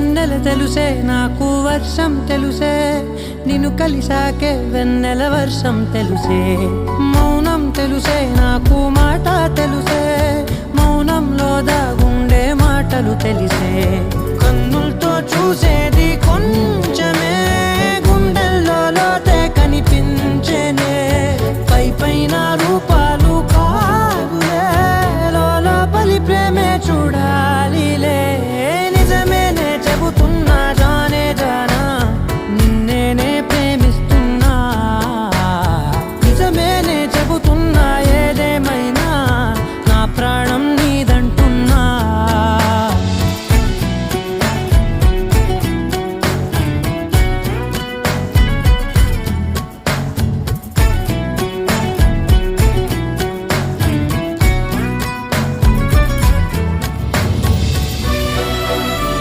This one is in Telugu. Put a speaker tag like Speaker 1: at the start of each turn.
Speaker 1: వెన్నెల తెలుసే నాకు వర్షం తెలుసే నిన్ను కలిసాకే వెన్నెల వర్షం తెలుసే మౌనం తెలుసే నాకు మాట తెలుసే మౌనంలో దాగుండే మాటలు తెలిసే